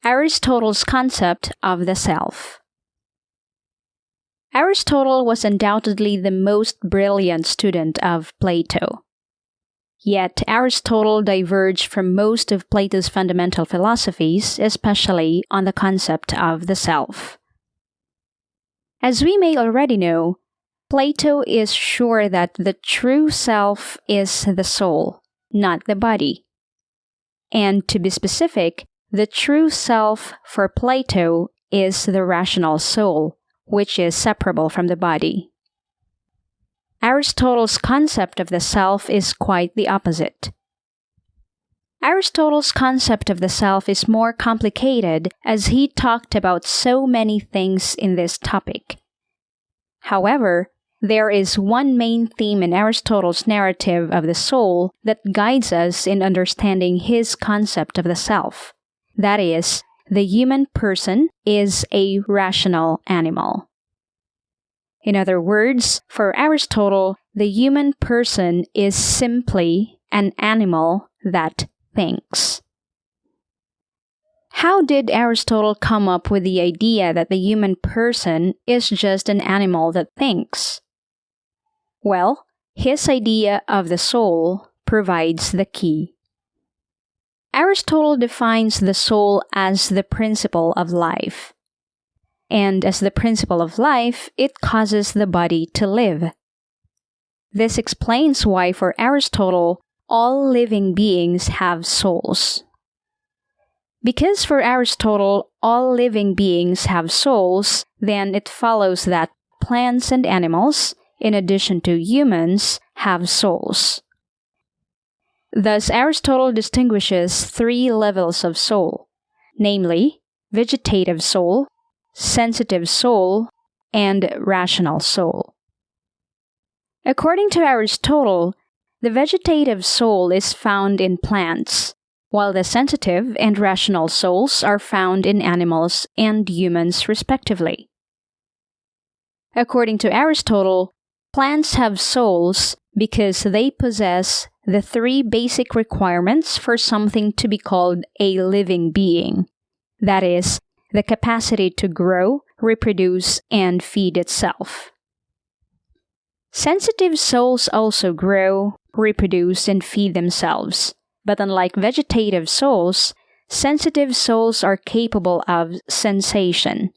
Aristotle's concept of the self. Aristotle was undoubtedly the most brilliant student of Plato. Yet Aristotle diverged from most of Plato's fundamental philosophies, especially on the concept of the self. As we may already know, Plato is sure that the true self is the soul, not the body. And to be specific, the true self for Plato is the rational soul, which is separable from the body. Aristotle's concept of the self is quite the opposite. Aristotle's concept of the self is more complicated as he talked about so many things in this topic. However, there is one main theme in Aristotle's narrative of the soul that guides us in understanding his concept of the self. That is, the human person is a rational animal. In other words, for Aristotle, the human person is simply an animal that thinks. How did Aristotle come up with the idea that the human person is just an animal that thinks? Well, his idea of the soul provides the key. Aristotle defines the soul as the principle of life. And as the principle of life, it causes the body to live. This explains why for Aristotle, all living beings have souls. Because for Aristotle, all living beings have souls, then it follows that plants and animals, in addition to humans, have souls. Thus, Aristotle distinguishes three levels of soul, namely, vegetative soul, sensitive soul, and rational soul. According to Aristotle, the vegetative soul is found in plants, while the sensitive and rational souls are found in animals and humans respectively. According to Aristotle, plants have souls because they possess the three basic requirements for something to be called a living being. That is, the capacity to grow, reproduce, and feed itself. Sensitive souls also grow, reproduce, and feed themselves. But unlike vegetative souls, sensitive souls are capable of sensation.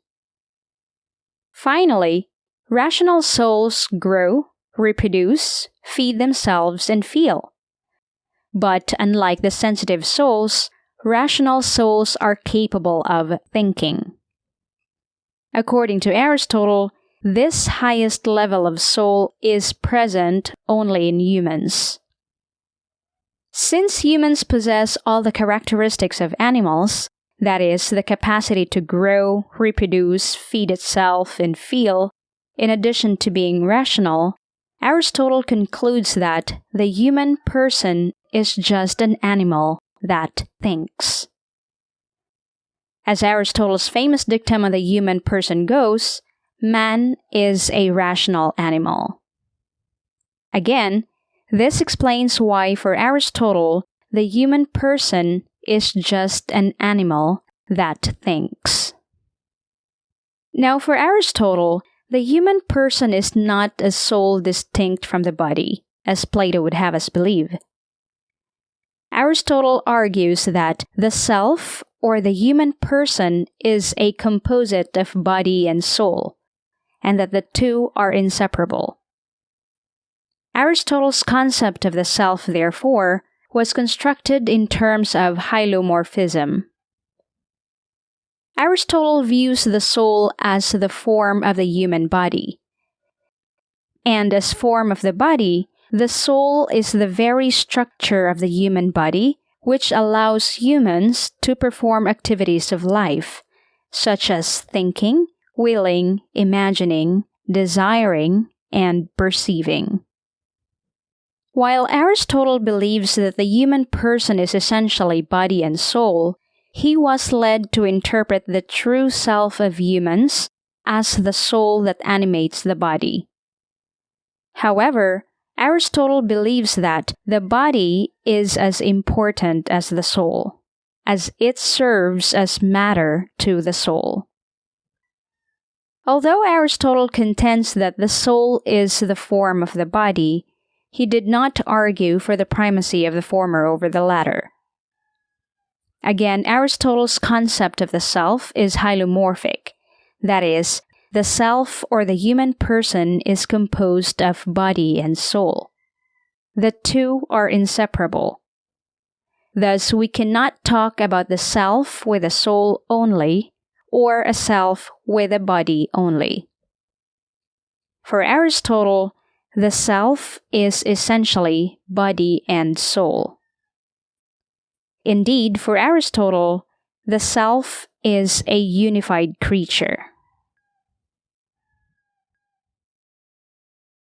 Finally, rational souls grow, reproduce, feed themselves, and feel. But unlike the sensitive souls, rational souls are capable of thinking. According to Aristotle, this highest level of soul is present only in humans. Since humans possess all the characteristics of animals, that is, the capacity to grow, reproduce, feed itself, and feel, in addition to being rational, Aristotle concludes that the human person is just an animal that thinks. As Aristotle's famous dictum on the human person goes, man is a rational animal. Again, this explains why for Aristotle, the human person is just an animal that thinks. Now, for Aristotle, the human person is not a soul distinct from the body, as Plato would have us believe. Aristotle argues that the self, or the human person, is a composite of body and soul, and that the two are inseparable. Aristotle's concept of the self, therefore, was constructed in terms of hylomorphism. Aristotle views the soul as the form of the human body. And as form of the body, the soul is the very structure of the human body, which allows humans to perform activities of life, such as thinking, willing, imagining, desiring, and perceiving. While Aristotle believes that the human person is essentially body and soul, he was led to interpret the true self of humans as the soul that animates the body. However, Aristotle believes that the body is as important as the soul. as it serves as matter to the soul. Although Aristotle contends that the soul is the form of the body, he did not argue for the primacy of the former over the latter. Again, Aristotle's concept of the self is hylomorphic. That is, the self or the human person is composed of body and soul. The two are inseparable. Thus, we cannot talk about the self with a soul only, or a self with a body only. For Aristotle, the self is essentially body and soul. Indeed, for Aristotle, the self is a unified creature.